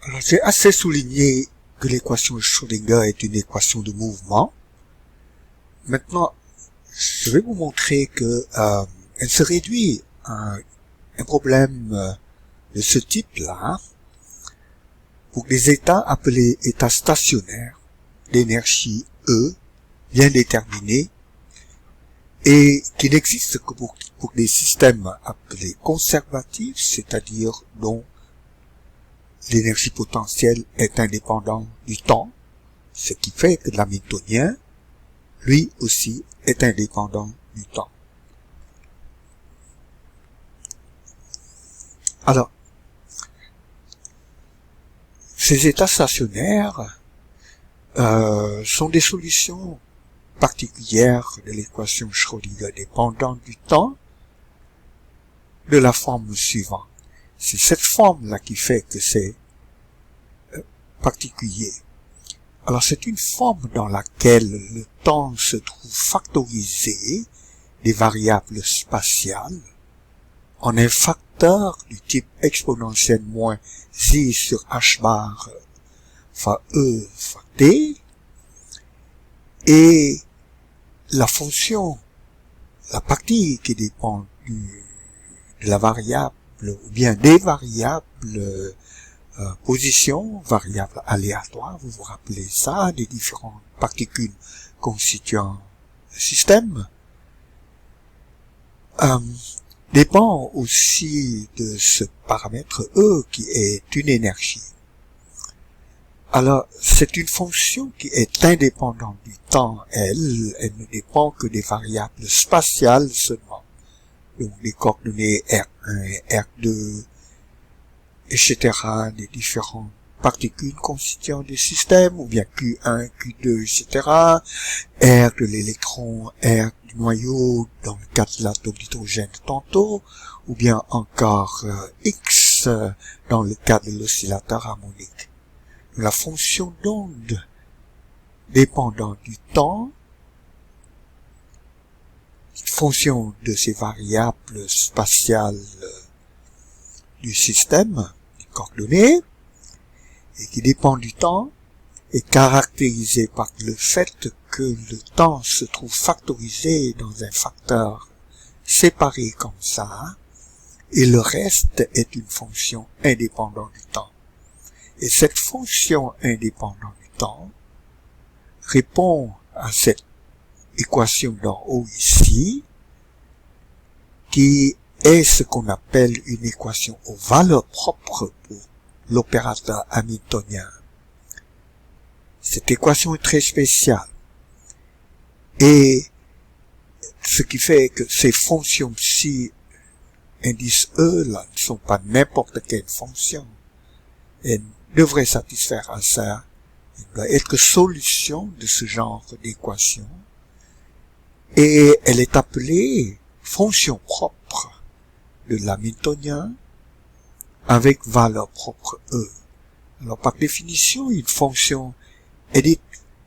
Alors, j'ai assez souligné que l'équation de Schrödinger est une équation de mouvement. Maintenant, je vais vous montrer que elle se réduit à un problème de ce type-là pour des états appelés états stationnaires d'énergie E bien déterminés et qui n'existent que pour des systèmes appelés conservatifs, c'est-à-dire dont l'énergie potentielle est indépendante du temps, ce qui fait que l'hamiltonien, lui aussi, est indépendant du temps. Alors, ces états stationnaires sont des solutions particulières de l'équation Schrödinger dépendante du temps de la forme suivante. C'est cette forme-là qui fait que c'est particulier. Alors, c'est une forme dans laquelle le temps se trouve factorisé des variables spatiales en un facteur du type exponentielle moins i sur h bar fois e fois t, et la fonction, la partie qui dépend de la variable ou bien des variables position, variable aléatoire, vous vous rappelez ça, des différentes particules constituant le système, dépend aussi de ce paramètre E qui est une énergie. Alors, c'est une fonction qui est indépendante du temps, elle ne dépend que des variables spatiales seulement. Donc, les coordonnées R1 et R2, etc., des différentes particules constituant des systèmes, ou bien Q1, Q2, etc., R de l'électron, R du noyau, dans le cas de l'atome d'hydrogène tantôt, ou bien encore X dans le cas de l'oscillateur harmonique. La fonction d'onde dépendant du temps, fonction de ces variables spatiales du système, des coordonnées, et qui dépend du temps, est caractérisée par le fait que le temps se trouve factorisé dans un facteur séparé comme ça, et le reste est une fonction indépendante du temps. Et cette fonction indépendante du temps répond à cette équation d'en haut ici, qui est ce qu'on appelle une équation aux valeurs propres pour l'opérateur hamiltonien. Cette équation est très spéciale. Et ce qui fait que ces fonctions psi indice E là ne sont pas n'importe quelle fonction. Elles devraient satisfaire à ça. Il doit être solution de ce genre d'équation. Et elle est appelée fonction propre de l'hamiltonien avec valeur propre E. Alors, par définition, une fonction est une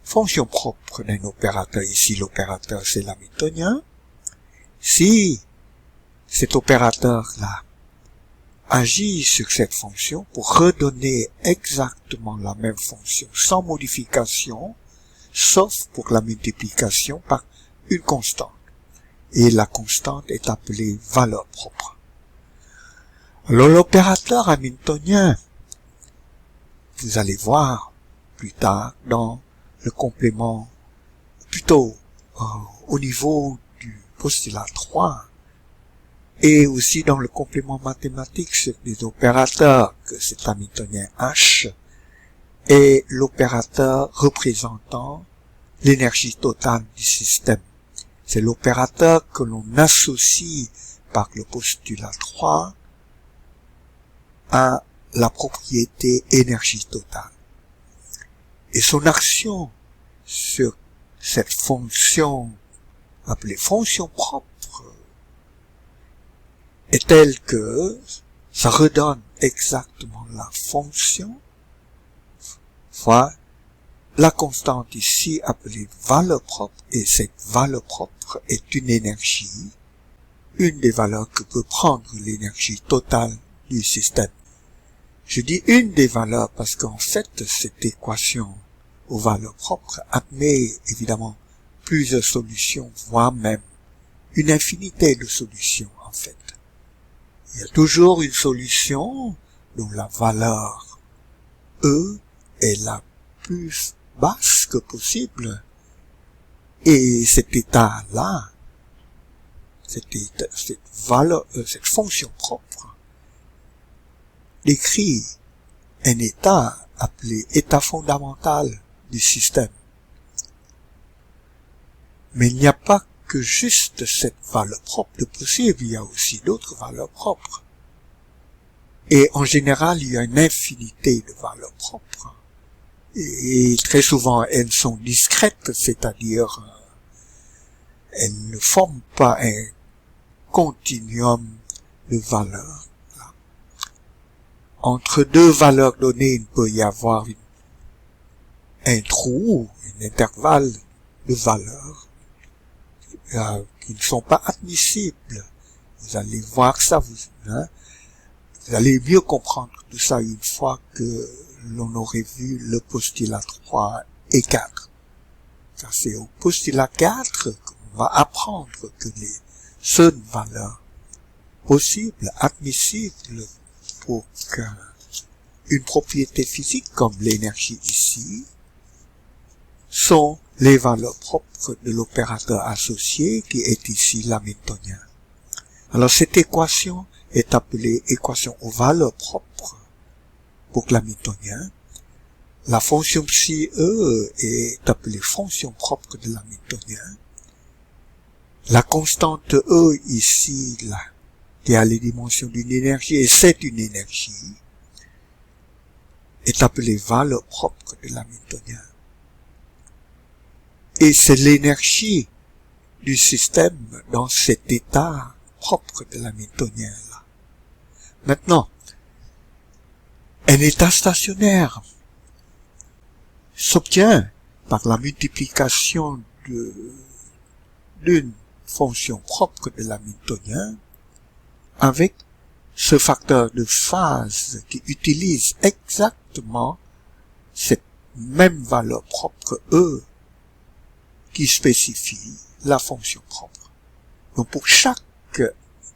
fonction propre d'un opérateur. Ici, l'opérateur, c'est l'hamiltonien. Si cet opérateur-là agit sur cette fonction pour redonner exactement la même fonction sans modification, sauf pour la multiplication par une constante. Et la constante est appelée valeur propre. Alors l'opérateur hamiltonien, vous allez voir plus tard dans le complément, plutôt au niveau du postulat 3, et aussi dans le complément mathématique sur des opérateurs, que cet hamiltonien H est l'opérateur représentant l'énergie totale du système. C'est l'opérateur que l'on associe par le postulat 3 à la propriété énergie totale. Et son action sur cette fonction appelée fonction propre est telle que ça redonne exactement la fonction fois la constante ici appelée valeur propre, et cette valeur propre est une énergie, une des valeurs que peut prendre l'énergie totale du système. Je dis une des valeurs parce qu'en fait, cette équation aux valeurs propres admet évidemment plusieurs solutions, voire même une infinité de solutions en fait. Il y a toujours une solution dont la valeur E est la plus basse que possible. Et cet état-là, cette valeur, cette fonction propre, décrit un état appelé état fondamental du système. Mais il n'y a pas que juste cette valeur propre de possible, il y a aussi d'autres valeurs propres. Et en général, il y a une infinité de valeurs propres. Et très souvent, elles sont discrètes, c'est-à-dire, elles ne forment pas un continuum de valeurs. Entre deux valeurs données, il peut y avoir un trou, un intervalle de valeurs qui ne sont pas admissibles. Vous allez voir ça, vous allez mieux comprendre tout ça une fois que l'on aurait vu le postulat 3 et 4. Car c'est au postulat 4 qu'on va apprendre que les seules valeurs possibles, admissibles pour qu'une propriété physique comme l'énergie ici sont les valeurs propres de l'opérateur associé qui est ici l'hamiltonien. Alors cette équation est appelée équation aux valeurs propres pour l'hamiltonien. La fonction psi E est appelée fonction propre de l'hamiltonien. La constante E ici, là, qui a les dimensions d'une énergie, et c'est une énergie, est appelée valeur propre de l'hamiltonien. Et c'est l'énergie du système dans cet état propre de l'hamiltonien là. Maintenant, un état stationnaire s'obtient par la multiplication d'une fonction propre de l'hamiltonien avec ce facteur de phase qui utilise exactement cette même valeur propre E qui spécifie la fonction propre. Donc pour chaque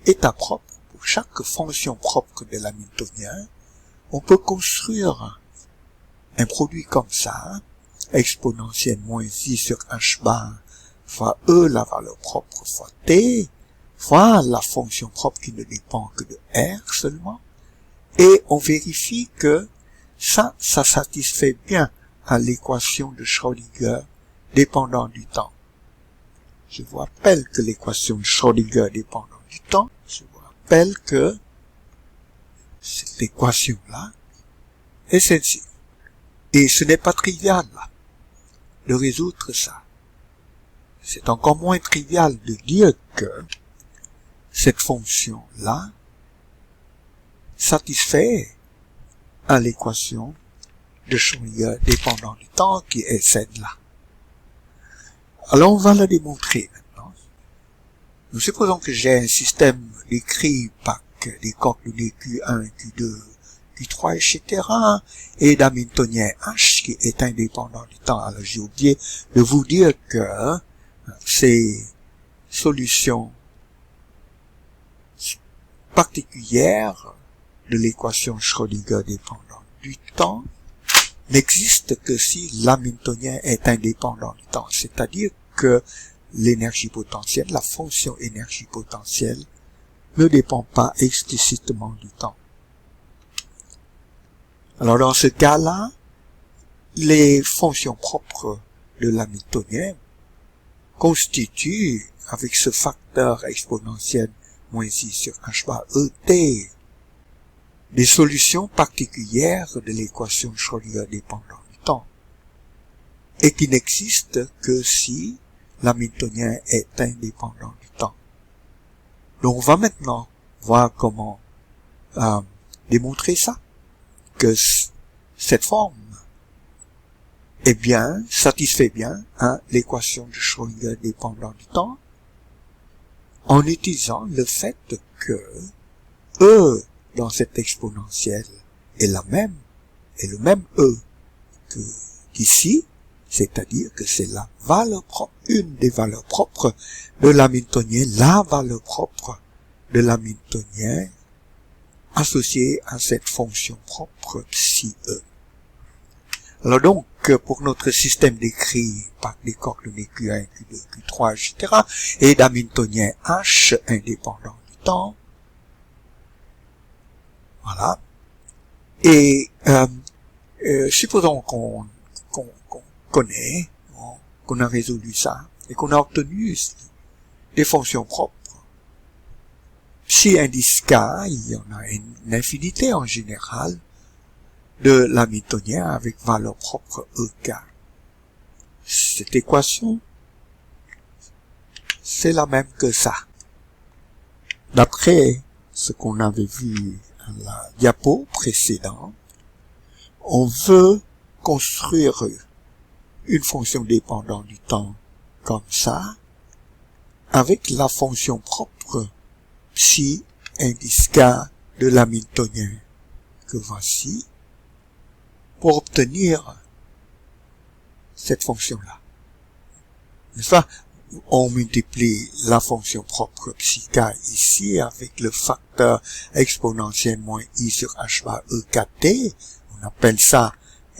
état propre, pour chaque fonction propre de l'hamiltonien, on peut construire un produit comme ça, exponentielle moins I sur H bar fois E, la valeur propre, fois T, fois la fonction propre qui ne dépend que de R seulement, et on vérifie que ça satisfait bien à l'équation de Schrödinger dépendant du temps. Je vous rappelle que l'équation de Schrödinger dépendant du temps, je vous rappelle que cette équation-là est celle-ci. Et ce n'est pas trivial, là, de résoudre ça. C'est encore moins trivial de dire que cette fonction-là satisfait à l'équation de Schrödinger dépendant du temps qui est celle-là. Alors on va la démontrer maintenant. Nous supposons que j'ai un système décrit par des coordonnées Q1, Q2, Q3, etc. et d'hamiltonien H qui est indépendant du temps. Alors j'ai oublié de vous dire que ces solutions particulières de l'équation Schrödinger dépendante du temps n'existe que si l'hamiltonien est indépendant du temps, c'est-à-dire que l'énergie potentielle, la fonction énergie potentielle, ne dépend pas explicitement du temps. Alors dans ce cas-là, les fonctions propres de l'hamiltonien constituent, avec ce facteur exponentiel moins I sur H bar ET, des solutions particulières de l'équation de Schrödinger dépendant du temps, et qui n'existent que si l'hamiltonien est indépendant du temps. Donc on va maintenant voir comment démontrer ça, que cette forme satisfait bien l'équation de Schrödinger dépendant du temps, en utilisant le fait que E dans cette exponentielle est la même, est le même E qu'ici, c'est-à-dire que c'est la valeur propre, une des valeurs propres de l'hamiltonien, la valeur propre de l'hamiltonien associée à cette fonction propre psi E. Alors donc, pour notre système décrit par les coordonnées Q1, Q2, Q3, etc., et d'hamiltonien H indépendant du temps, voilà, et supposons qu'on connaît, qu'on a résolu ça, et qu'on a obtenu des fonctions propres. Psi indice K, il y en a une infinité en général de l'hamiltonien avec valeur propre EK. Cette équation, c'est la même que ça. D'après ce qu'on avait vu à la diapo précédente, on veut construire une fonction dépendante du temps comme ça, avec la fonction propre psi indice K de l'hamiltonien que voici, pour obtenir cette fonction-là. N'est-ce pas? On multiplie la fonction propre psi K ici avec le facteur exponentiel moins I sur H bar EKT, on appelle ça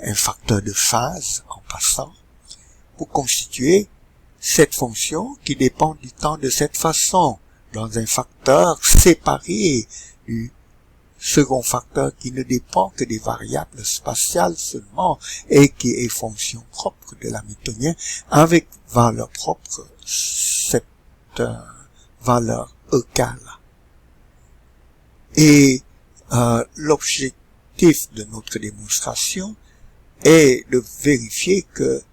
un facteur de phase en passant, pour constituer cette fonction qui dépend du temps de cette façon, dans un facteur séparé du second facteur qui ne dépend que des variables spatiales seulement et qui est fonction propre de l'hamiltonien avec valeur propre, cette valeur EK là. Et l'objectif de notre démonstration est de vérifier que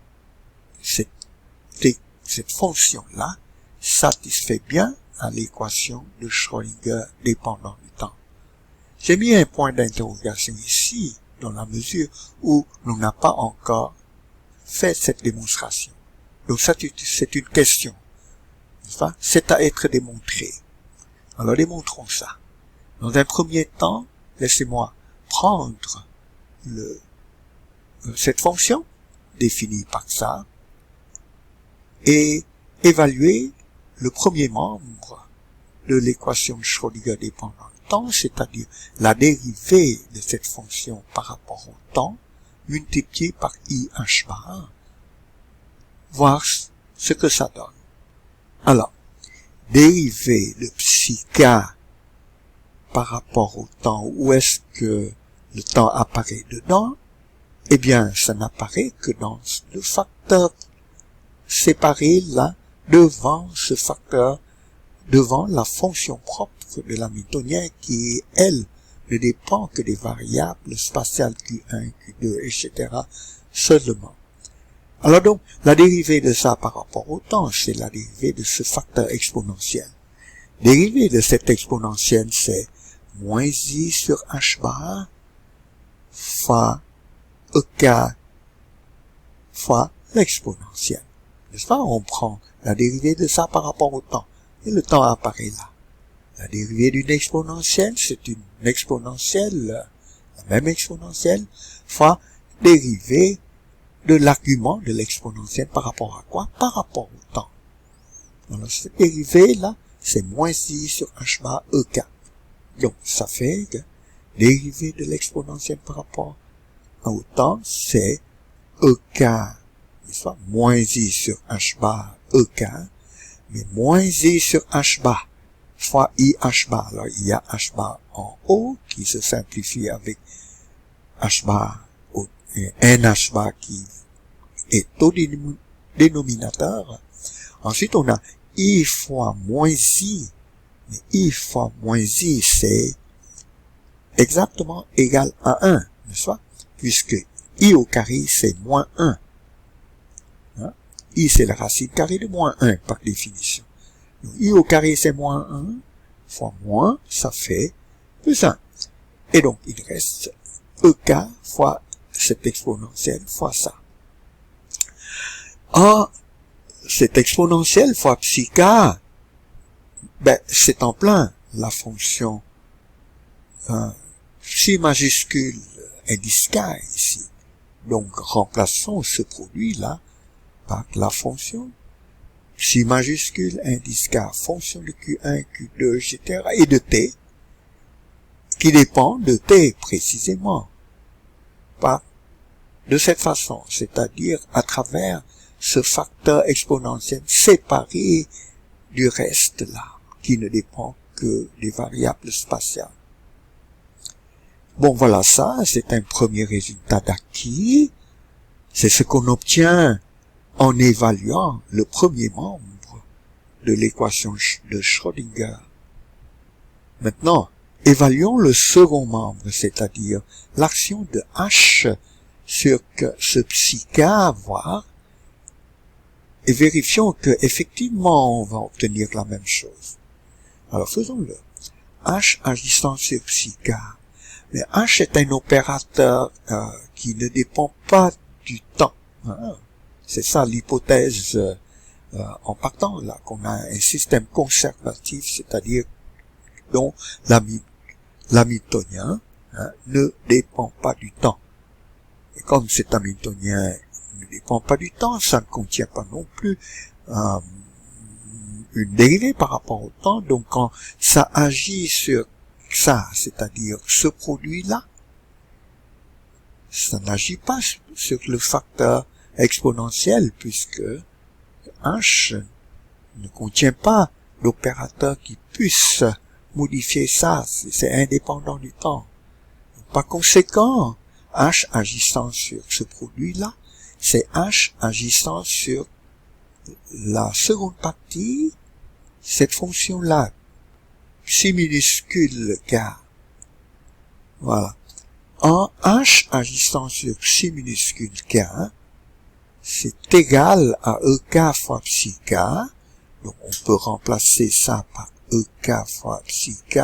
cette fonction-là satisfait bien à l'équation de Schrödinger dépendant du temps. J'ai mis un point d'interrogation ici, dans la mesure où l'on n'a pas encore fait cette démonstration. Donc ça, c'est une question. C'est à être démontré. Alors démontrons ça. Dans un premier temps, laissez-moi prendre cette fonction, définie par ça, et évaluer le premier membre de l'équation de Schrödinger dépendant du temps, c'est-à-dire la dérivée de cette fonction par rapport au temps, multipliée par IH bar, voir ce que ça donne. Alors, dérivée de psi K par rapport au temps, où est-ce que le temps apparaît dedans? Eh bien, ça n'apparaît que dans le facteur séparé là, devant ce facteur, devant la fonction propre de l'hamiltonien qui, elle, ne dépend que des variables spatiales Q1, Q2, etc. seulement. Alors donc, la dérivée de ça par rapport au temps, c'est la dérivée de ce facteur exponentiel. Dérivée de cet exponentiel, c'est moins I sur H bar fois EK fois l'exponentiel. N'est-ce pas? On prend la dérivée de ça par rapport au temps. Et le temps apparaît là. La dérivée d'une exponentielle, c'est une exponentielle, la même exponentielle, fois dérivée de l'argument de l'exponentielle par rapport à quoi? Par rapport au temps. Alors, cette dérivée là, c'est moins I sur H bar EK. Donc, ça fait que dérivée de l'exponentielle par rapport au temps, c'est EK, soit moins I sur H bar EK, mais moins I sur H bar fois IH bar. Alors, il y a H bar en haut qui se simplifie avec H bar et NH bar qui est au dénominateur. Ensuite, on a I fois moins I, mais I fois moins I, c'est exactement égal à 1, n'est-ce pas? Puisque I au carré, c'est moins 1. Hein? I, c'est la racine carrée de moins 1, par définition. Donc, I au carré, c'est moins 1, fois moins, ça fait plus 1. Et donc, il reste EK fois cette exponentielle fois ça. Or, cette exponentielle fois psi K, ben, c'est en plein la fonction psi majuscule indice k ici. Donc, remplaçons ce produit-là par la fonction psi majuscule indice k, fonction de Q1, Q2, etc. et de t, qui dépend de t précisément. De cette façon, c'est-à-dire à travers ce facteur exponentiel séparé du reste là, qui ne dépend que des variables spatiales. Bon, voilà, ça, c'est un premier résultat d'acquis. C'est ce qu'on obtient en évaluant le premier membre de l'équation de Schrödinger. Maintenant, évaluons le second membre, c'est-à-dire l'action de H sur ce psi k à voir, et vérifions que effectivement on va obtenir la même chose. Alors faisons-le. H agissant sur psi k. Mais H est un opérateur qui ne dépend pas du temps. Hein. C'est ça l'hypothèse en partant là, qu'on a un système conservatif, c'est-à-dire dont l'hamiltonien ne dépend pas du temps. Et comme cet hamiltonien ne dépend pas du temps, ça ne contient pas non plus une dérivée par rapport au temps. Donc quand ça agit sur ça, c'est-à-dire ce produit-là, ça n'agit pas sur le facteur exponentiel, puisque H ne contient pas d'opérateur qui puisse modifier ça, c'est indépendant du temps. Par conséquent, H agissant sur ce produit-là, c'est H agissant sur la seconde partie, cette fonction-là, psi minuscule k. Voilà. En H agissant sur psi minuscule k, c'est égal à ek fois psi k. Donc on peut remplacer ça par ek fois psi k.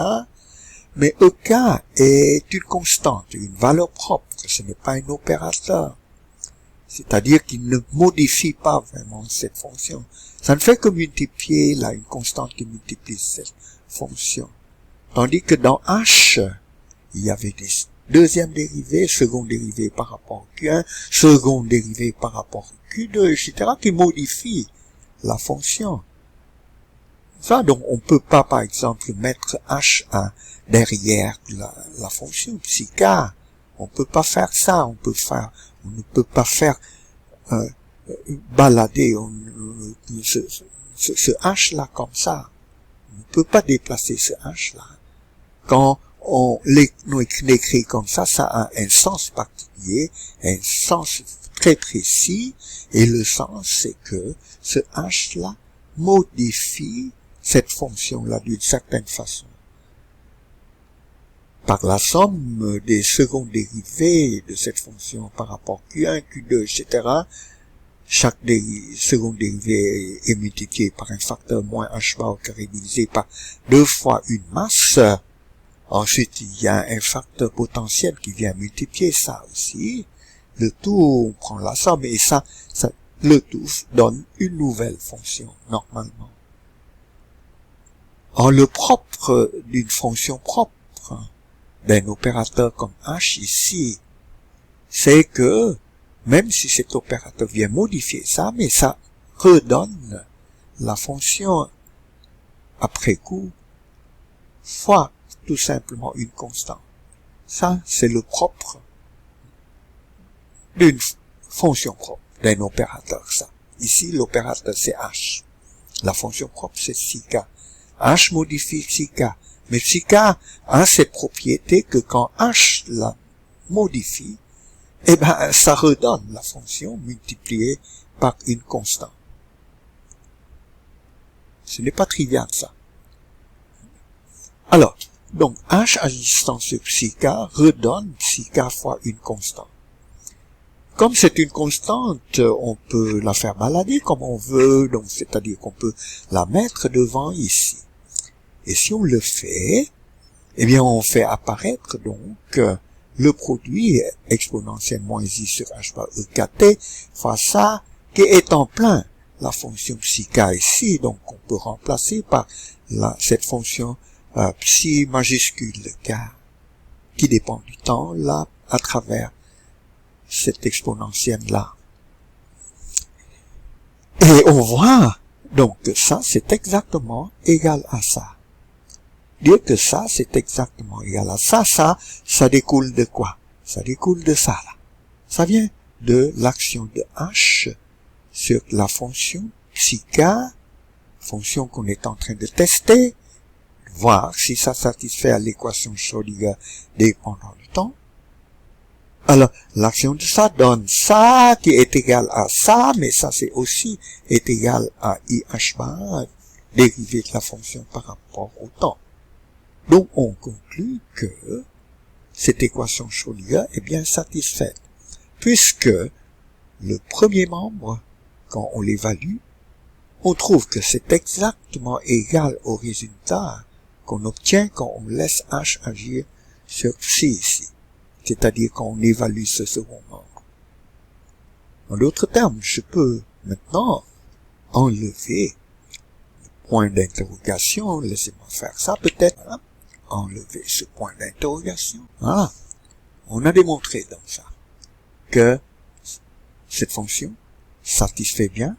Mais ek est une constante, une valeur propre. Ce n'est pas un opérateur. C'est-à-dire qu'il ne modifie pas vraiment cette fonction. Ça ne fait que multiplier, là, une constante qui multiplie cette fonction. Tandis que dans H, il y avait des deuxième dérivée, seconde dérivée par rapport au Q1, seconde dérivée par rapport au Q2, etc., qui modifient la fonction. Ça, donc, on peut pas, par exemple, mettre H1 derrière la fonction psi k. On peut pas faire ça, on ne peut pas faire balader ce H-là comme ça. On ne peut pas déplacer ce H-là. Quand on l'écrit comme ça, ça a un sens particulier, un sens très précis, et le sens, c'est que ce H-là modifie cette fonction-là d'une certaine façon. Par la somme des secondes dérivées de cette fonction par rapport à Q1, Q2, etc., chaque seconde dérivée est multipliée par un facteur moins h bar au carré divisé par 2 fois une masse. Ensuite, il y a un facteur potentiel qui vient multiplier ça aussi. Le tout, on prend la somme et ça, le tout donne une nouvelle fonction, normalement. Or, le propre d'une fonction propre, d'un opérateur comme H ici, c'est que, même si cet opérateur vient modifier ça, mais ça redonne la fonction après coup, fois tout simplement une constante. Ça, c'est le propre d'une fonction propre, d'un opérateur, ça. Ici, l'opérateur, c'est H. La fonction propre, c'est psi k. H modifie psi k. Mais psi k a cette propriété que quand H la modifie, eh ben, ça redonne la fonction multipliée par une constante. Ce n'est pas trivial, ça. Alors, donc, H agissant sur psi k redonne psi k fois une constante. Comme c'est une constante, on peut la faire balader comme on veut, donc c'est-à-dire qu'on peut la mettre devant ici. Et si on le fait, eh bien, on fait apparaître donc le produit exponentiel moins i sur h par ekt fois ça qui est en plein la fonction psi k ici, donc on peut remplacer par cette fonction psi majuscule k qui dépend du temps, là, à travers cette exponentielle-là. Et on voit donc que ça, c'est exactement égal à ça. Dire que ça, c'est exactement égal à ça, ça découle de quoi? Ça découle de ça, là. Ça vient de l'action de H sur la fonction psi k, fonction qu'on est en train de tester, voir si ça satisfait à l'équation Schrödinger dépendant du temps. Alors, l'action de ça donne ça qui est égal à ça, mais ça c'est aussi est égal à IH bar, dérivé de la fonction par rapport au temps. Donc, on conclut que cette équation Schrödinger est bien satisfaite, puisque le premier membre, quand on l'évalue, on trouve que c'est exactement égal au résultat qu'on obtient quand on laisse H agir sur psi ici. C'est-à-dire quand on évalue ce second membre. En d'autres termes, je peux maintenant enlever le point d'interrogation, laissez-moi faire ça peut-être, hein? Enlever ce point d'interrogation. Voilà. On a démontré dans ça que cette fonction satisfait bien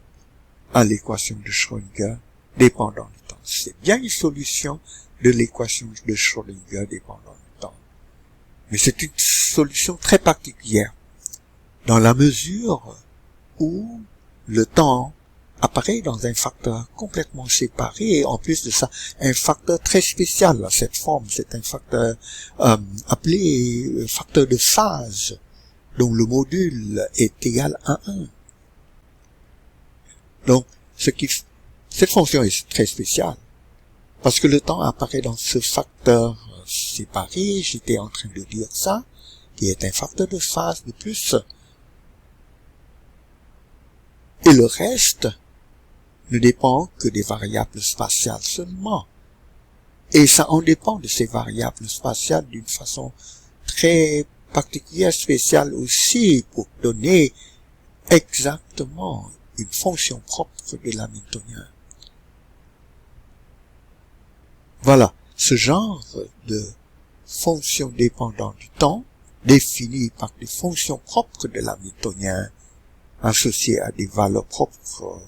à l'équation de Schrödinger dépendant du temps. C'est bien une solution de l'équation de Schrödinger dépendant du temps. Mais c'est une solution très particulière, dans la mesure où le temps apparaît dans un facteur complètement séparé, et en plus de ça, un facteur très spécial à cette forme, c'est un facteur appelé facteur de phase, dont le module est égal à 1. Donc, cette fonction est très spéciale, parce que le temps apparaît dans ce facteur séparé, j'étais en train de dire ça, qui est un facteur de phase de plus. Et le reste ne dépend que des variables spatiales seulement. Et ça en dépend de ces variables spatiales d'une façon très particulière, spéciale aussi, pour donner exactement une fonction propre de l'hamiltonien. Voilà, ce genre de fonction dépendant du temps, définie par des fonctions propres de l'hamiltonien, associées à des valeurs propres,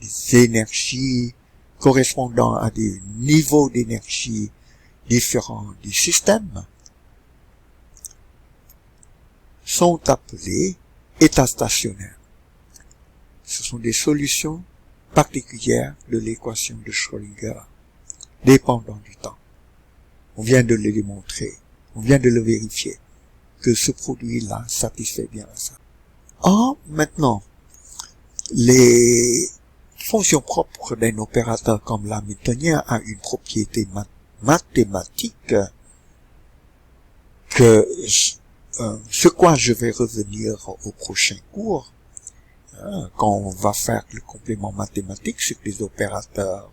des énergies correspondant à des niveaux d'énergie différents du système, sont appelées états stationnaires. Ce sont des solutions particulières de l'équation de Schrödinger, dépendant du temps. On vient de le démontrer, on vient de le vérifier, que ce produit-là satisfait bien à ça. Or, maintenant, les fonctions propres d'un opérateur comme l'hamiltonien a une propriété mathématique que sur quoi je vais revenir au prochain cours, hein, quand on va faire le complément mathématique sur les opérateurs.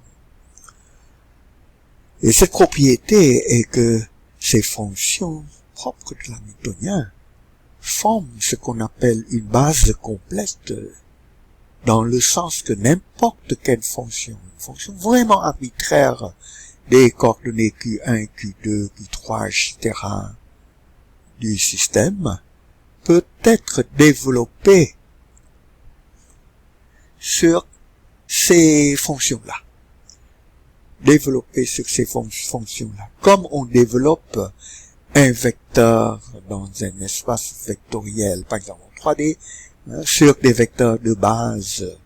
Et cette propriété est que ces fonctions propres de l'hamiltonien forment ce qu'on appelle une base complète, dans le sens que n'importe quelle fonction, une fonction vraiment arbitraire des coordonnées Q1, Q2, Q3, etc. du système, peut être développée sur ces fonctions-là. Développer sur ces fonctions-là. Comme on développe un vecteur dans un espace vectoriel, par exemple en 3D, hein, sur des vecteurs de base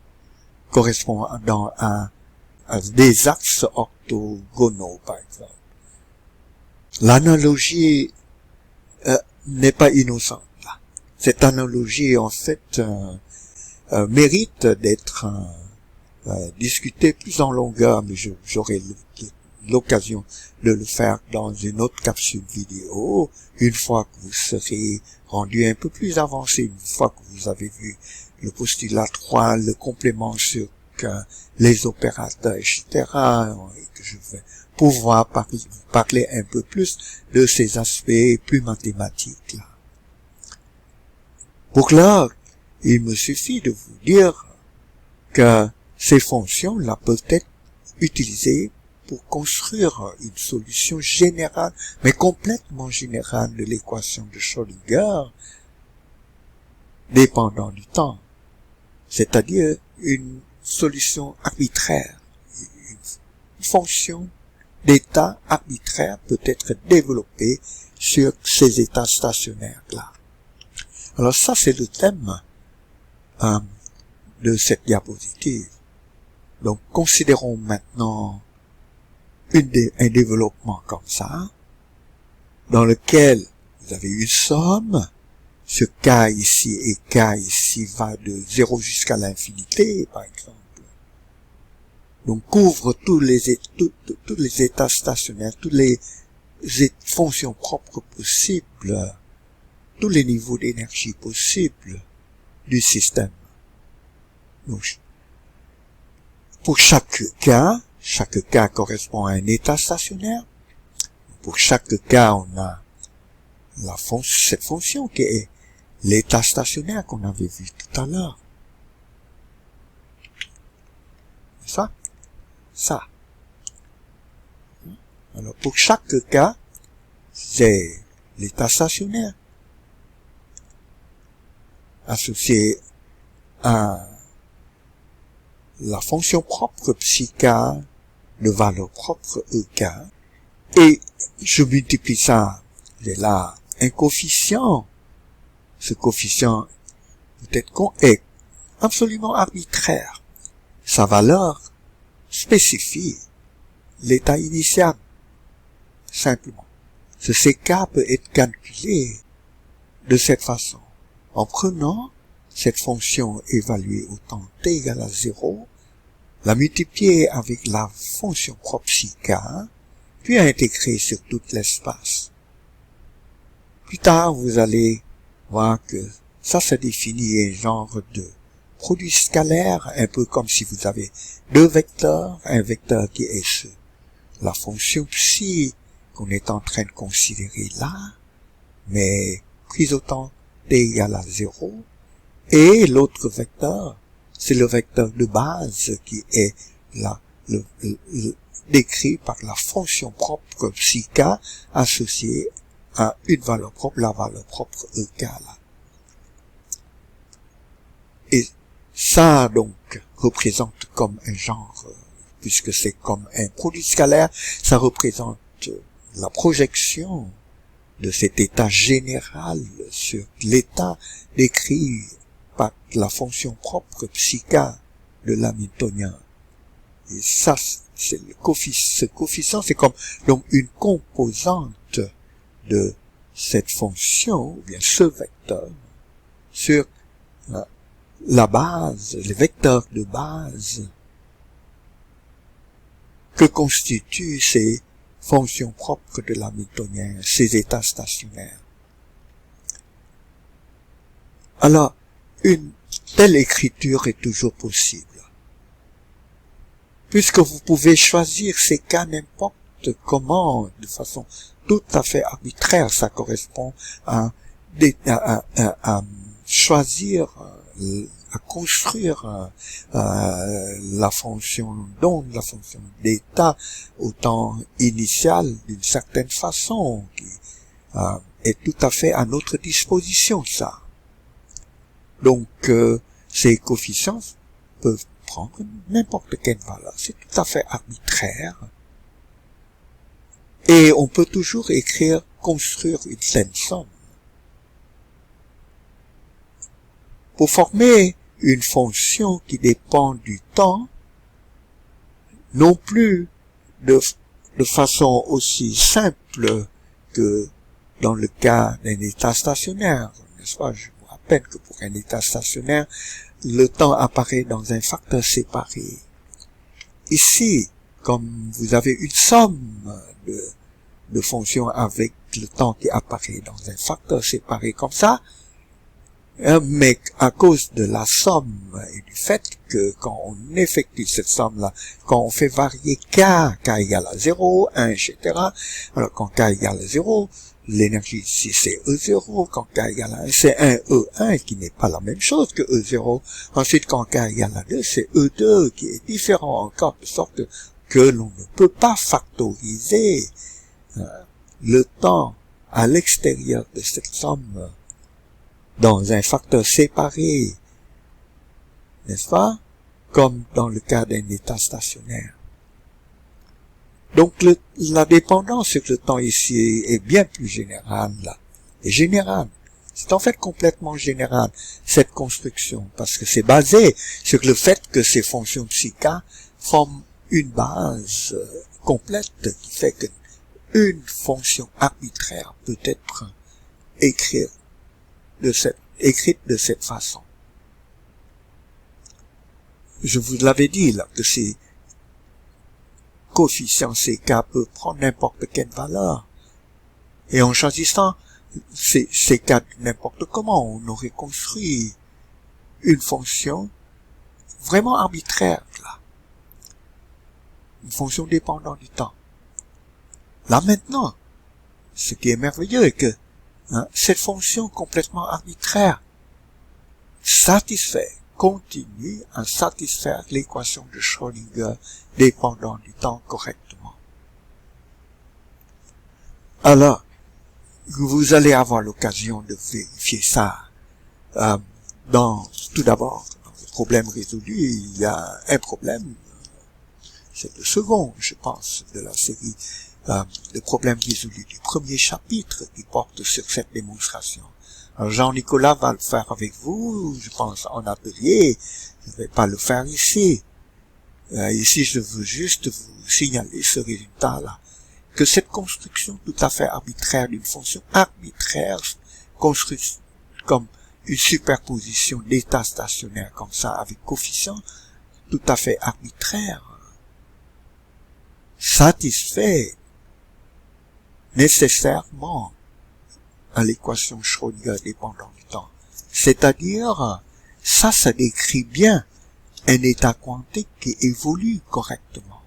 correspondant à des axes orthogonaux, par exemple. L'analogie n'est pas innocente, là. Cette analogie, en fait, mérite d'être discuter plus en longueur, mais j'aurai l'occasion de le faire dans une autre capsule vidéo, une fois que vous serez rendu un peu plus avancé, une fois que vous avez vu le postulat 3, le complément sur les opérateurs, etc., et que je vais pouvoir parler un peu plus de ces aspects plus mathématiques, là. Pour là, il me suffit de vous dire que ces fonctions-là peuvent être utilisées pour construire une solution générale, mais complètement générale de l'équation de Schrödinger, dépendant du temps. C'est-à-dire une solution arbitraire. Une fonction d'état arbitraire peut être développée sur ces états stationnaires-là. Alors ça, c'est le thème de cette diapositive. Donc, considérons maintenant un développement comme ça, dans lequel vous avez une somme, ce K ici et K ici va de 0 jusqu'à l'infinité, par exemple. Donc, couvre tous les états stationnaires, toutes les fonctions propres possibles, tous les niveaux d'énergie possibles du système. Donc, pour chaque cas correspond à un état stationnaire. Pour chaque cas, on a cette fonction qui est l'état stationnaire qu'on avait vu tout à l'heure. Ça. Alors, pour chaque cas, c'est l'état stationnaire associé à la fonction propre psi k de valeur propre ek, et je multiplie ça, j'ai là un coefficient. Ce coefficient est absolument arbitraire. Sa valeur spécifie l'état initial, simplement. Ce ck peut être calculé de cette façon, en prenant cette fonction évaluée au temps t égale à 0, la multiplier avec la fonction propre psi k, puis intégrer sur tout l'espace. Plus tard, vous allez voir que ça définit un genre de produit scalaire, un peu comme si vous avez deux vecteurs, un vecteur qui est la fonction psi qu'on est en train de considérer là, mais prise au temps t égale à 0, et l'autre vecteur, c'est le vecteur de base qui est décrit par la fonction propre psi k associée à une valeur propre, la valeur propre ek là. Et ça, donc, représente comme un genre, puisque c'est comme un produit scalaire, ça représente la projection de cet état général sur l'état décrit par la fonction propre psi k de l'hamiltonien. Et ça, c'est ce coefficient, c'est comme donc une composante de cette fonction, ou bien ce vecteur, sur la base, les vecteurs de base que constituent ces fonctions propres de l'hamiltonien, ces états stationnaires. Alors, une telle écriture est toujours possible, puisque vous pouvez choisir ces cas n'importe comment, de façon tout à fait arbitraire. Ça correspond à choisir, à construire la fonction d'onde, la fonction d'état au temps initial d'une certaine façon, qui est tout à fait à notre disposition, ça. Donc, ces coefficients peuvent prendre n'importe quelle valeur. C'est tout à fait arbitraire. Et on peut toujours construire une telle somme. Pour former une fonction qui dépend du temps, non plus de façon aussi simple que dans le cas d'un état stationnaire, n'est-ce pas? Je vous rappelle que pour un état stationnaire, le temps apparaît dans un facteur séparé. Ici, comme vous avez une somme de fonctions avec le temps qui apparaît dans un facteur séparé comme ça, mais à cause de la somme et du fait que quand on effectue cette somme-là, quand on fait varier k égale à 0, 1, etc., alors quand k égale à 0, l'énergie ici c'est E0, quand k égale à 1, c'est 1 E1 qui n'est pas la même chose que E0. Ensuite, quand k égale à 2, c'est E2 qui est différent encore, de sorte que que l'on ne peut pas factoriser le temps à l'extérieur de cette somme dans un facteur séparé, n'est-ce pas, comme dans le cas d'un état stationnaire. Donc la dépendance sur le temps ici est bien plus générale, là. Et générale. C'est en fait complètement général, cette construction, parce que c'est basé sur le fait que ces fonctions psiques forment une base complète qui fait que une fonction arbitraire peut être écrite de cette façon. Je vous l'avais dit là, que ces coefficients CK peuvent prendre n'importe quelle valeur. Et en choisissant ces cas n'importe comment, on aurait construit une fonction vraiment arbitraire, là. Une fonction dépendante du temps. Là maintenant, ce qui est merveilleux est que cette fonction complètement arbitraire continue à satisfaire l'équation de Schrödinger dépendant du temps correctement. Alors, vous allez avoir l'occasion de vérifier ça. Tout d'abord, dans le problème résolu, il y a un problème, c'est le second, je pense, de la série de problèmes résolus du premier chapitre qui porte sur cette démonstration. Alors Jean-Nicolas va le faire avec vous, je pense, en atelier. Je ne vais pas le faire ici. Ici, je veux juste vous signaler ce résultat-là. Que cette construction tout à fait arbitraire d'une fonction arbitraire construite comme une superposition d'états stationnaires comme ça avec coefficients tout à fait arbitraires satisfait nécessairement à l'équation Schrödinger dépendant du temps. C'est-à-dire, ça décrit bien un état quantique qui évolue correctement.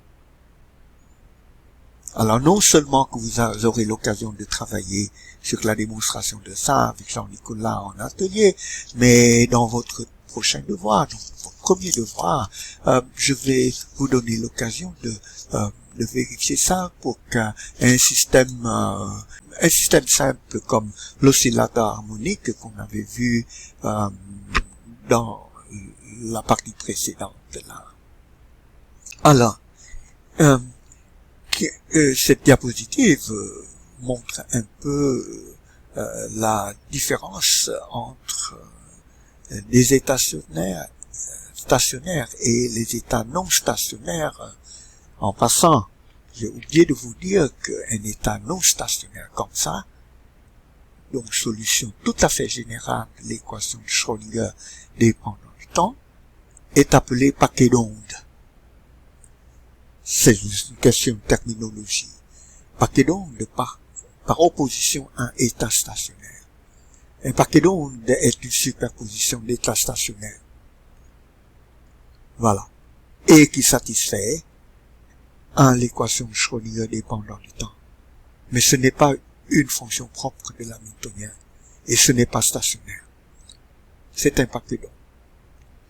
Alors non seulement que vous aurez l'occasion de travailler sur la démonstration de ça avec Jean-Nicolas en atelier, mais dans votre prochain devoir, donc votre premier devoir, je vais vous donner l'occasion de vérifier ça pour qu'un système simple comme l'oscillateur harmonique qu'on avait vu dans la partie précédente là. Alors, cette diapositive montre un peu la différence entre les états stationnaires et les états non stationnaires. En passant, j'ai oublié de vous dire qu'un état non stationnaire comme ça, donc solution tout à fait générale de l'équation de Schrödinger dépendant du temps, est appelé paquet d'ondes. C'est une question de terminologie. Paquet d'ondes par opposition à un état stationnaire. Un paquet d'ondes est une superposition d'états stationnaires. Voilà. Et qui satisfait à l'équation de Schrödinger dépendant du temps. Mais ce n'est pas une fonction propre de l'hamiltonien. Et ce n'est pas stationnaire. C'est un paquet d'ondes.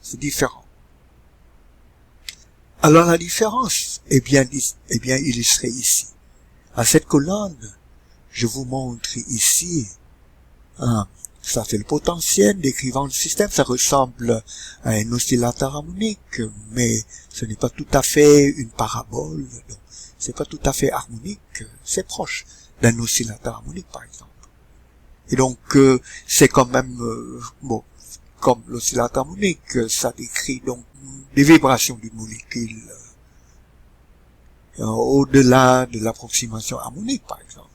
C'est différent. Alors la différence est bien illustrée ici. À cette colonne, je vous montre ici, ça fait le potentiel décrivant le système, ça ressemble à un oscillateur harmonique, mais ce n'est pas tout à fait une parabole, c'est pas tout à fait harmonique, c'est proche d'un oscillateur harmonique par exemple. Et donc c'est quand même comme l'oscillateur harmonique, ça décrit donc des vibrations d'une molécule au-delà de l'approximation harmonique, par exemple.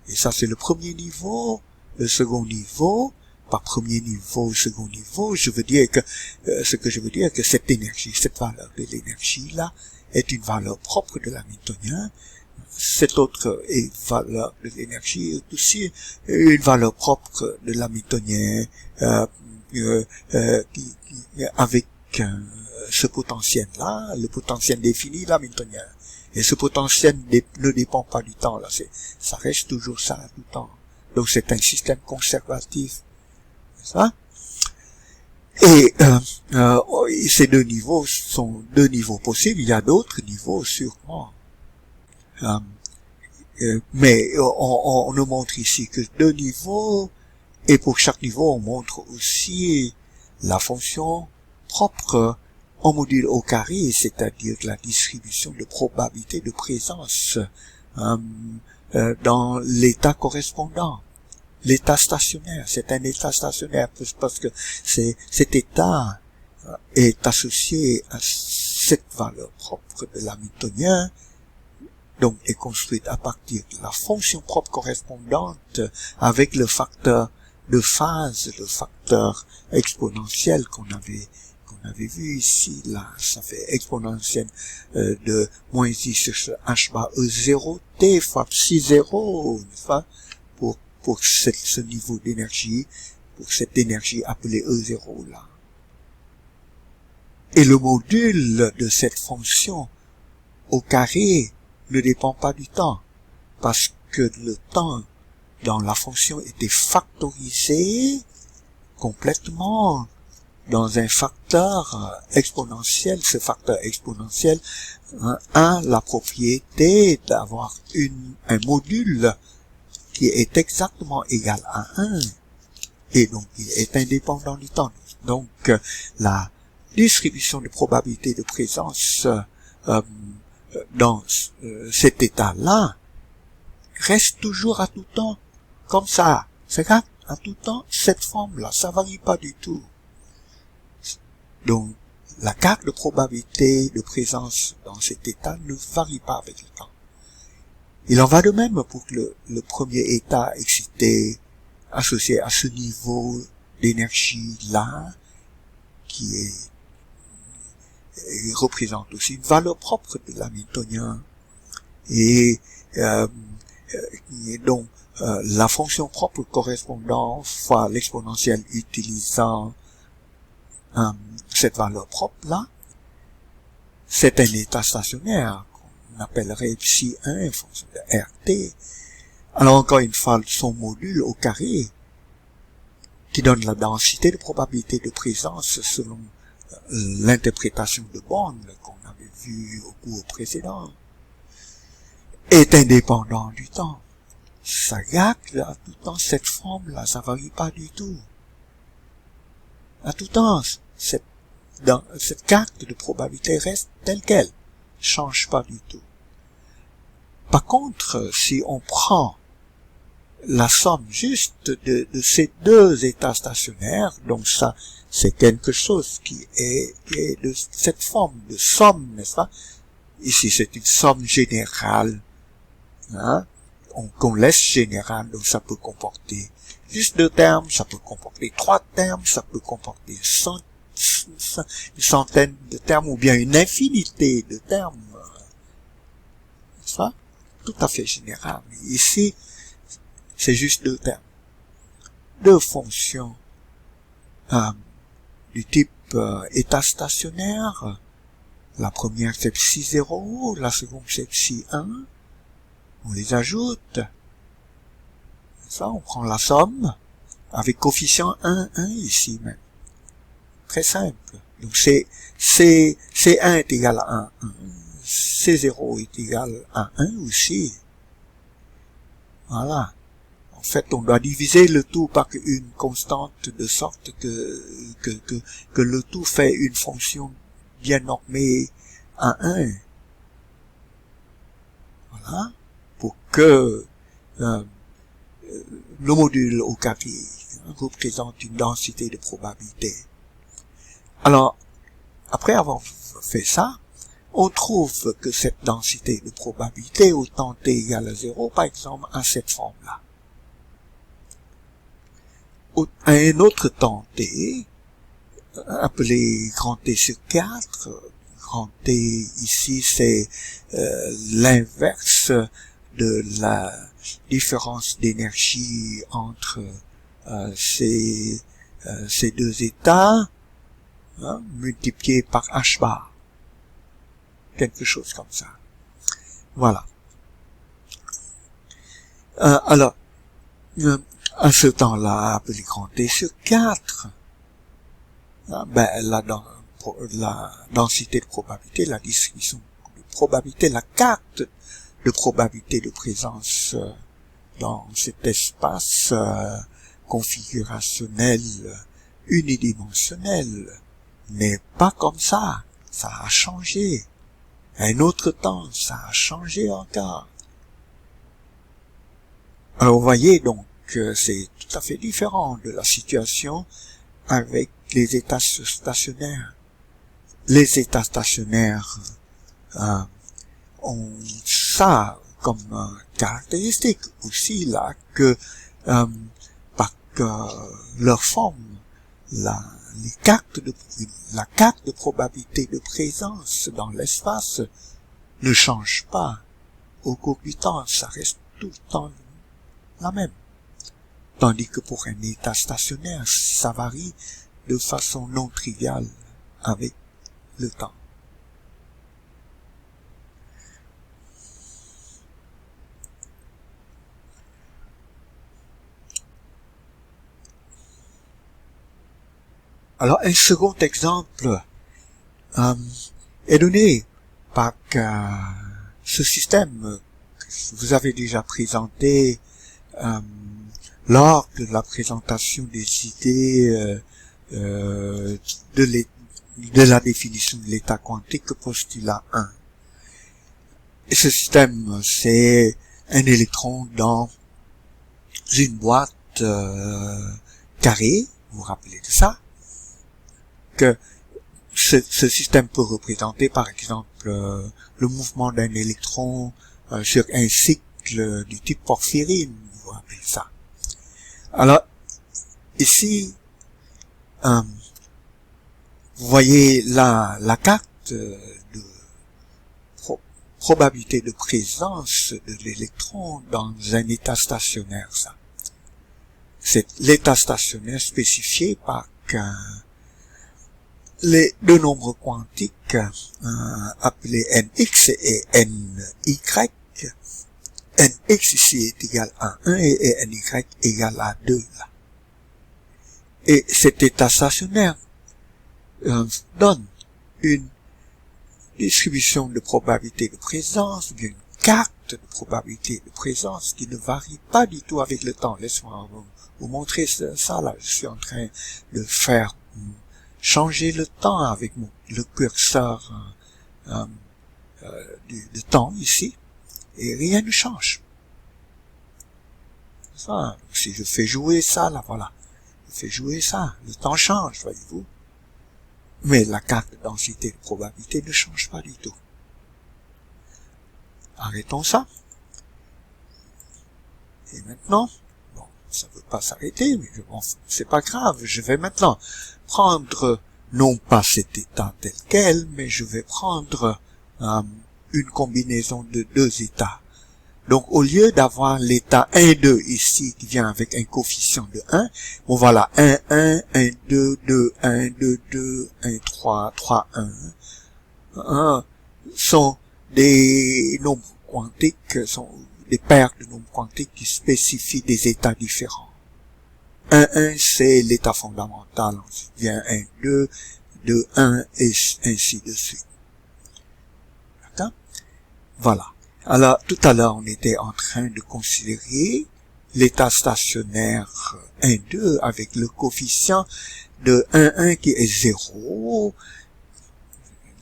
Et ça, c'est le premier niveau, le second niveau, par premier niveau, second niveau, ce que je veux dire que cette énergie, cette valeur de l'énergie-là, est une valeur propre de l'hamiltonien. Cette autre valeur de l'énergie est aussi une valeur propre de l'hamiltonien, avec ce potentiel-là, le potentiel défini l'hamiltonien. Et ce potentiel ne dépend pas du temps, là, ça reste toujours ça, tout le temps. Donc c'est un système conservatif, c'est ça? Et ces deux niveaux sont deux niveaux possibles. Il y a d'autres niveaux sûrement. Mais on nous montre ici que deux niveaux, et pour chaque niveau, on montre aussi la fonction propre en module au carré, c'est-à-dire la distribution de probabilité de présence dans l'état correspondant. L'état stationnaire, c'est un état stationnaire parce que cet état est associé à cette valeur propre de l'hamiltonien, donc est construite à partir de la fonction propre correspondante avec le facteur de phase, le facteur exponentiel qu'on avait vu ici, là, ça fait exponentielle de moins i sur h bar e0 t fois psi 0, n'est-ce pas, pour ce niveau d'énergie, pour cette énergie appelée E0 là. Et le module de cette fonction au carré ne dépend pas du temps, parce que le temps dans la fonction était factorisé complètement dans un facteur exponentiel. Ce facteur exponentiel a la propriété d'avoir un module qui est exactement égal à 1, et donc il est indépendant du temps. Donc la distribution de probabilité de présence dans cet état-là reste toujours à tout temps comme ça. C'est à tout temps cette forme-là, ça varie pas du tout. Donc la carte de probabilité de présence dans cet état ne varie pas avec le temps. Il en va de même pour le premier état excité associé à ce niveau d'énergie-là, qui représente aussi une valeur propre de l'hamiltonien. Et donc, la fonction propre correspondant fois l'exponentielle utilisant cette valeur propre-là, c'est un état stationnaire qu'on appellerait psi 1 en fonction de RT. Alors encore une fois, son module au carré qui donne la densité de probabilité de présence selon l'interprétation de Born qu'on avait vu au cours précédent est indépendant du temps. Ça garde à tout temps cette forme-là, ça varie pas du tout. À tout temps, cette carte de probabilité reste telle qu'elle, change pas du tout. Par contre, si on prend la somme juste de ces deux états stationnaires, donc ça, c'est quelque chose qui est de cette forme de somme, n'est-ce pas? Ici, c'est une somme générale, hein, qu'on laisse générale, donc ça peut comporter juste deux termes, ça peut comporter trois termes, ça peut comporter une centaine de termes, ou bien une infinité de termes, n'est-ce pas? Tout à fait général. Mais ici, c'est juste deux termes. Deux fonctions du type état stationnaire. La première c'est psi 0, la seconde c'est psi 1. On les ajoute. Ça, on prend la somme avec coefficient 1, 1 ici même. Très simple. Donc C1 est égal à 1, 1. C0 est égal à 1 aussi. Voilà. En fait, on doit diviser le tout par une constante de sorte que le tout fait une fonction bien normée à 1. Voilà. Pour que le module au carré représente une densité de probabilité. Alors, après avoir fait ça, on trouve que cette densité de probabilité au temps t égale à 0, par exemple, a cette forme-là. À un autre temps t, appelé grand T sur 4, grand T ici c'est l'inverse de la différence d'énergie entre ces deux états, hein, multiplié par h bar. Quelque chose comme ça. Voilà. Alors, à ce temps-là, appelé grand T sur 4, la densité de probabilité, la distribution de probabilité, la carte de probabilité de présence dans cet espace configurationnel unidimensionnel n'est pas comme ça. Ça a changé. À un autre temps, ça a changé encore. Alors vous voyez donc que c'est tout à fait différent de la situation avec les états stationnaires. Les états stationnaires ont ça comme caractéristique aussi là que par leur forme, la carte de probabilité de présence dans l'espace ne change pas au cours du temps, ça reste tout le temps la même. Tandis que pour un état stationnaire, ça varie de façon non triviale avec le temps. Alors, un second exemple est donné par ce système que vous avez déjà présenté lors de la présentation des idées de la définition de l'état quantique postulat 1. Et ce système, c'est un électron dans une boîte carrée, vous vous rappelez de ça, que ce système peut représenter par exemple le mouvement d'un électron sur un cycle du type porphyrine, vous vous rappelez ça. Alors, ici, vous voyez la carte de probabilité de présence de l'électron dans un état stationnaire, ça. C'est l'état stationnaire spécifié par les deux nombres quantiques appelés nx et ny. Nx ici est égal à 1 et ny égal à 2 là. Et cet état stationnaire donne une distribution de probabilité de présence, une carte de probabilité de présence qui ne varie pas du tout avec le temps. Laisse-moi vous montrer ça là. Je suis en train de faire changer le temps avec le curseur de temps ici, et rien ne change. Ça, si je fais jouer ça, là, voilà. Je fais jouer ça, le temps change, voyez-vous. Mais la carte de densité de probabilité ne change pas du tout. Arrêtons ça. Et maintenant, bon, ça ne veut pas s'arrêter, mais bon, c'est pas grave. Je vais maintenant prendre, non pas cet état tel quel, mais je vais prendre une combinaison de deux états. Donc, au lieu d'avoir l'état 1, 2 ici, qui vient avec un coefficient de 1, bon voilà, 1, 1, 1, 2, 2, 1, 2, 2, 1, 3, 3, 1, sont des nombres quantiques, sont des paires de nombres quantiques qui spécifient des états différents. 1, 1, c'est l'état fondamental, ensuite vient 1, 2, 2, 1, et ainsi de suite. D'accord? Voilà. Alors, tout à l'heure, on était en train de considérer l'état stationnaire 1, 2 avec le coefficient de 1, 1 qui est 0,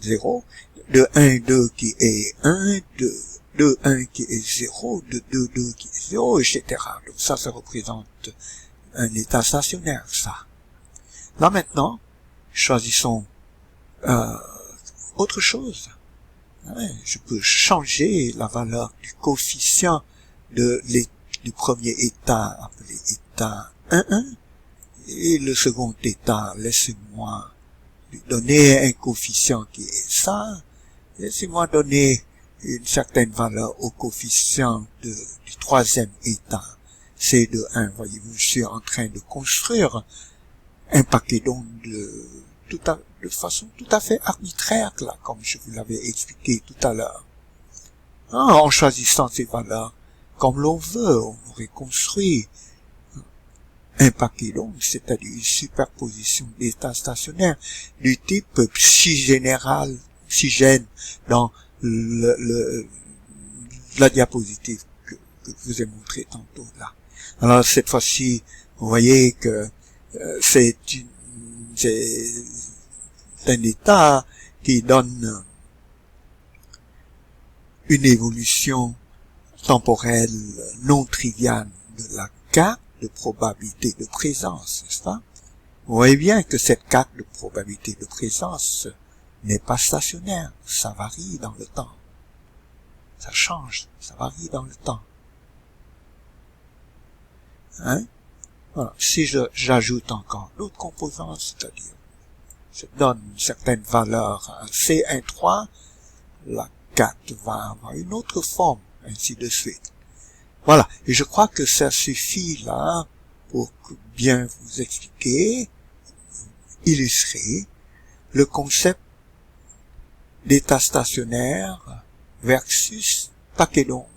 0, de 1, 2 qui est 1, de 2, 1 qui est 0, de 2, 2 qui est 0, etc. Donc ça représente un état stationnaire, ça. Là maintenant, choisissons autre chose. Je peux changer la valeur du coefficient du premier état appelé état 1,1 et le second état, laissez-moi lui donner un coefficient qui est ça, laissez-moi donner une certaine valeur au coefficient du troisième état, C de 1. Voyez-vous, je suis en train de construire un paquet d'ondes de façon tout à fait arbitraire, là, comme je vous l'avais expliqué tout à l'heure. En choisissant ces valeurs comme l'on veut, on aurait construit un paquet long, c'est-à-dire une superposition d'états stationnaires du type si-gène dans la diapositive que je vous ai montré tantôt là. Alors cette fois-ci, vous voyez que c'est un état qui donne une évolution temporelle non triviale de la carte de probabilité de présence, n'est-ce pas? Vous voyez bien que cette carte de probabilité de présence n'est pas stationnaire, ça varie dans le temps. Ça change, ça varie dans le temps. Hein? Voilà. Si j'ajoute encore d'autres composantes, c'est-à-dire je donne une certaine valeur à C13, la 4 va avoir une autre forme, ainsi de suite. Voilà. Et je crois que ça suffit là pour bien vous expliquer, illustrer le concept d'état stationnaire versus paquet long.